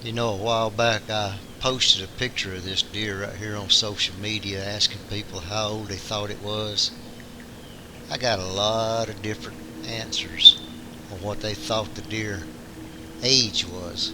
You know, a while back I posted a picture of this deer right here on social media asking people how old they thought it was. I got a lot of different answers on what they thought the deer age was.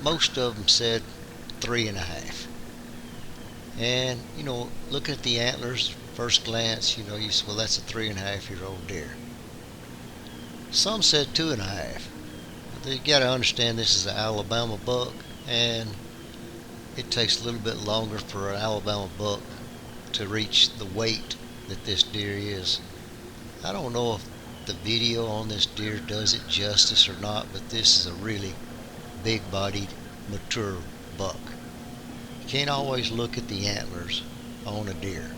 Most of them said 3.5. And, looking at the antlers, first glance, you say, well, that's a 3.5 year old deer. Some said 2.5. But you got to understand this is an Alabama buck, and it takes a little bit longer for an Alabama buck to reach the weight that this deer is. I don't know if the video on this deer does it justice or not, but this is a really big-bodied, mature buck. You can't always look at the antlers on a deer.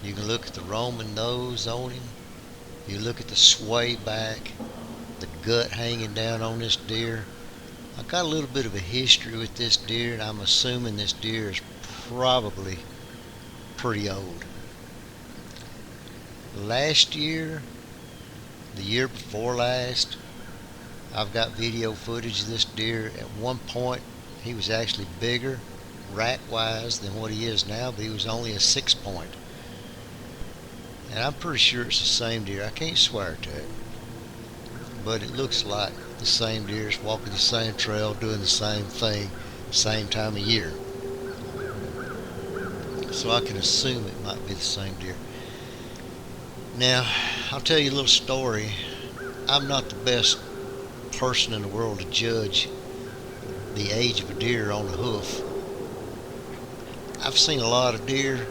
You can look at the Roman nose on him. You look at the sway back, the gut hanging down on this deer. I've got a little bit of a history with this deer, and I'm assuming this deer is probably pretty old. Last year, the year before last, I've got video footage of this deer. At one point, he was actually bigger, rack-wise, than what he is now, but he was only a 6-point. And I'm pretty sure it's the same deer. I can't swear to it, but it looks like the same deer is walking the same trail, doing the same thing, same time of year. So I can assume it might be the same deer. Now, I'll tell you a little story. I'm not the best person in the world to judge the age of a deer on the hoof. I've seen a lot of deer,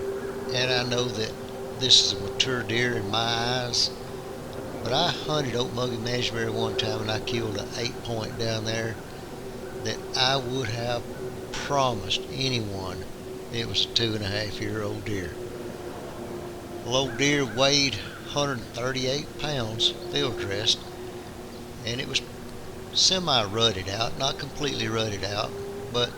and I know that this is a mature deer in my eyes. But I hunted Okmulgee Measure one time, and I killed an 8-point down there that I would have promised anyone it was a 2.5-year-old deer. The old deer weighed 138 pounds, field dressed, and it was semi-rutted out, not completely rutted out, but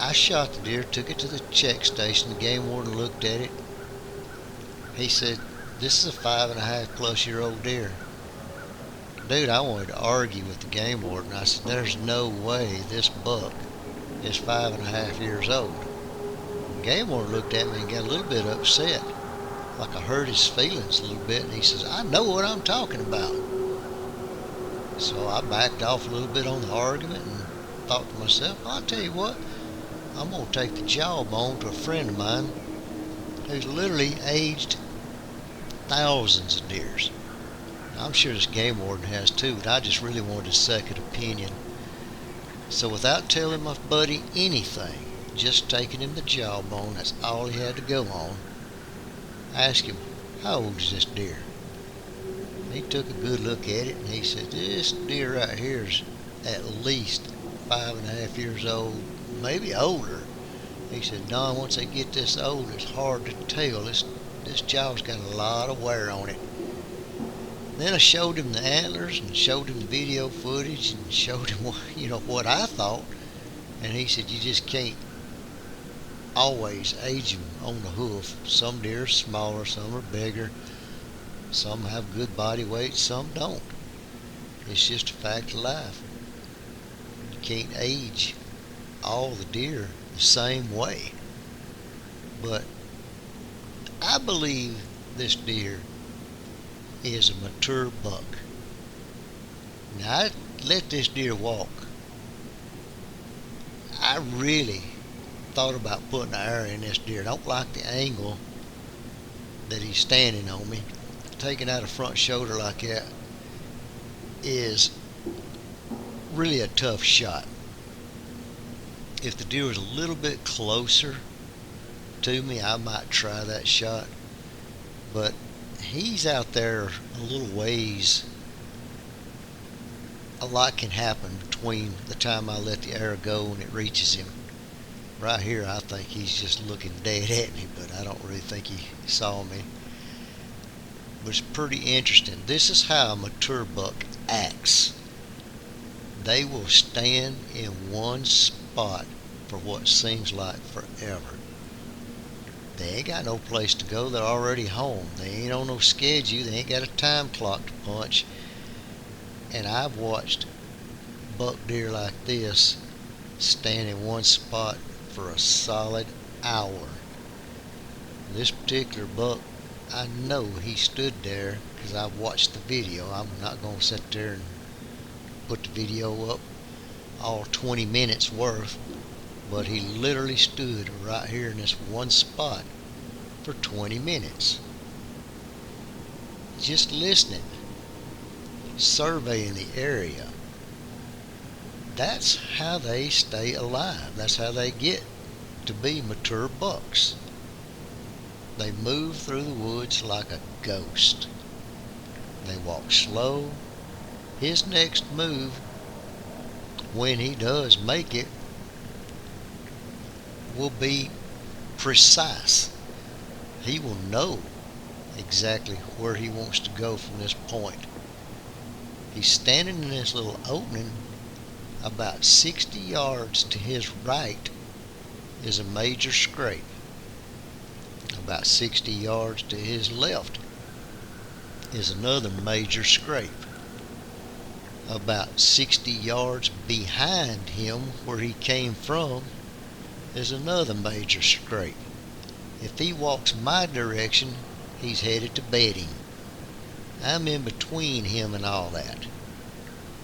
I shot the deer, took it to the check station. The game warden looked at it. He said, "This is a 5.5+ year old deer." Dude, I wanted to argue with the game warden. I said, "There's no way this buck is 5.5 years old." The game warden looked at me and got a little bit upset, like I hurt his feelings a little bit, and he says, "I know what I'm talking about." So I backed off a little bit on the argument and thought to myself, I'll tell you what, I'm going to take the jawbone to a friend of mine who's literally aged thousands of deers. I'm sure this game warden has too, but I just really wanted a second opinion. So without telling my buddy anything, just taking him the jawbone, that's all he had to go on, I asked him, "How old is this deer?" He took a good look at it and he said, "This deer right here is at least 5.5 years old, maybe older." He said, "Don, once they get this old, it's hard to tell. This jaw's got a lot of wear on it." Then I showed him the antlers and showed him the video footage and showed him what I thought. And he said, "You just can't always age them on the hoof. Some deer are smaller, some are bigger, some have good body weight, some don't. It's just a fact of life. You can't age all the deer the same way." But I believe this deer is a mature buck. Now, I let this deer walk. I really thought about putting an arrow in this deer. I don't like the angle that he's standing on me. Taking out a front shoulder like that is really a tough shot. If the deer was a little bit closer to me, I might try that shot. But he's out there a little ways. A lot can happen between the time I let the arrow go and it reaches him. Right here, I think he's just looking dead at me, but I don't really think he saw me. But it's pretty interesting. This is how a mature buck acts. They will stand in one spot for what seems like forever. They ain't got no place to go. They're already home. They ain't on no schedule. They ain't got a time clock to punch. And I've watched buck deer like this stand in one spot for a solid hour. This particular buck, I know he stood there because I've watched the video. I'm not going to sit there and put the video up all 20 minutes worth, but he literally stood right here in this one spot for 20 minutes. Just listening, surveying the area. That's how they stay alive. That's how they get to be mature bucks. They move through the woods like a ghost. They walk slow. His next move, when he does make it, will be precise. He will know exactly where he wants to go from this point. He's standing in this little opening. About 60 yards to his right is a major scrape. About 60 yards to his left is another major scrape. About 60 yards behind him, where he came from, is another major scrape. If he walks my direction, he's headed to bedding. I'm in between him and all that.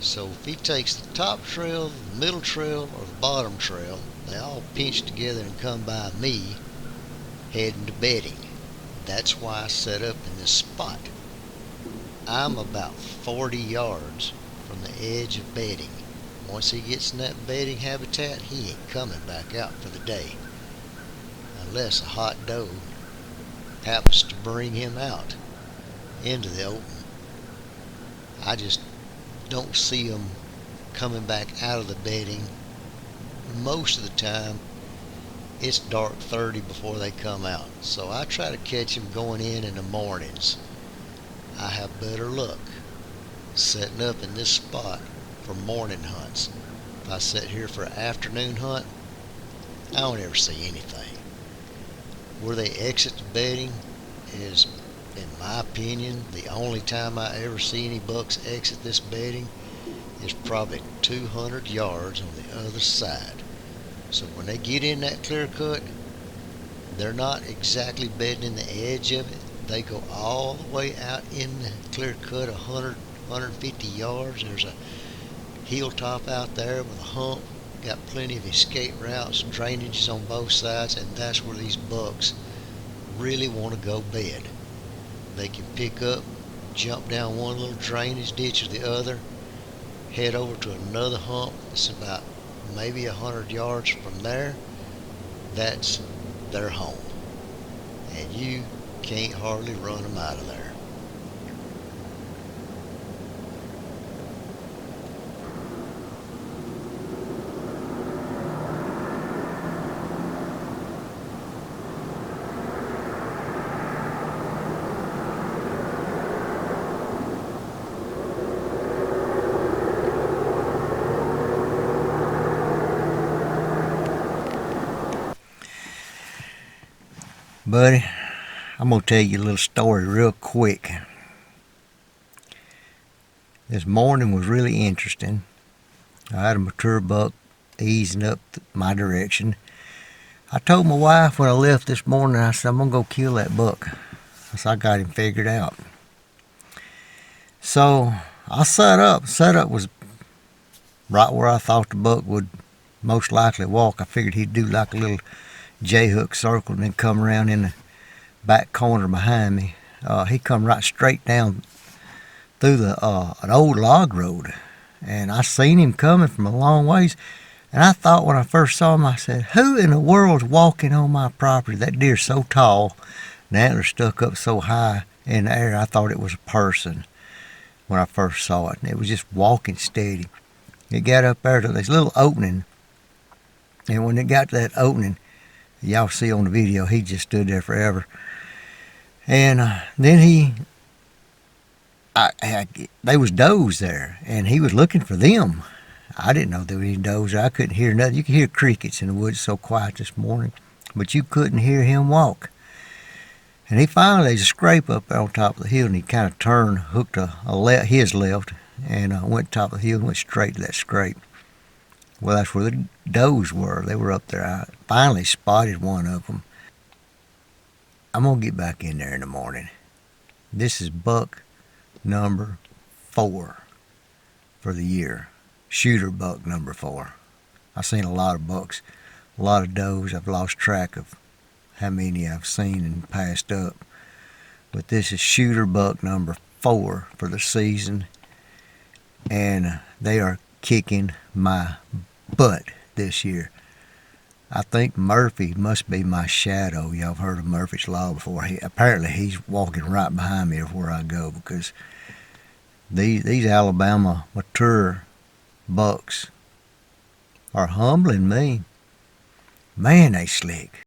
So if he takes the top trail, the middle trail, or the bottom trail, they all pinch together and come by me, heading to bedding. That's why I set up in this spot. I'm about 40 yards from the edge of bedding. Once he gets in that bedding habitat, he ain't coming back out for the day, unless a hot doe happens to bring him out into the open. I just don't see them coming back out of the bedding. Most of the time, it's dark 30 before they come out. So I try to catch them going in the mornings. I have better luck setting up in this spot for morning hunts. If I sit here for an afternoon hunt, I don't ever see anything. Where they exit the bedding is, in my opinion, the only time I ever see any bucks exit this bedding is probably 200 yards on the other side. So when they get in that clear cut, they're not exactly bedding in the edge of it. They go all the way out in the clear cut 100, 150 yards. There's a hilltop out there with a hump. Got plenty of escape routes, drainages on both sides, and that's where these bucks really want to go bed. They can pick up, jump down one little drainage ditch or the other, head over to another hump. It's about maybe 100 yards from there. That's their home, and you can't hardly run them out of there. Buddy, I'm going to tell you a little story real quick. This morning was really interesting. I had a mature buck easing up my direction. I told my wife when I left this morning, I said, I'm going to go kill that buck. So I got him figured out. So I set up. Setup was right where I thought the buck would most likely walk. I figured he'd do like a little J-hook circle and then come around in the back corner behind me. He come right straight down through an old log road, and I seen him coming from a long ways. And I thought when I first saw him, I said, who in the world's walking on my property? That deer's so tall, the antlers stuck up so high in the air, I thought it was a person when I first saw it. And it was just walking steady. It got up there to this little opening, and when it got to that opening, y'all see on the video, he just stood there forever. And then they was does there, and he was looking for them. I didn't know there were any does. I couldn't hear nothing. You could hear crickets in the woods, so quiet this morning, but you couldn't hear him walk. And he finally, there's a scrape up there on top of the hill, and he kind of turned, hooked his left, and I went top of the hill and went straight to that scrape. Well, that's where the does were. They were up there. I finally spotted one of them. I'm going to get back in there in the morning. This is buck number 4 for the year. Shooter buck number 4. I've seen a lot of bucks, a lot of does. I've lost track of how many I've seen and passed up. But this is shooter buck number 4 for the season. And they are kicking my butt this year. I think Murphy must be my shadow. Y'all have heard of Murphy's Law before. Apparently he's walking right behind me everywhere I go, because these Alabama mature bucks are humbling me. Man, they slick.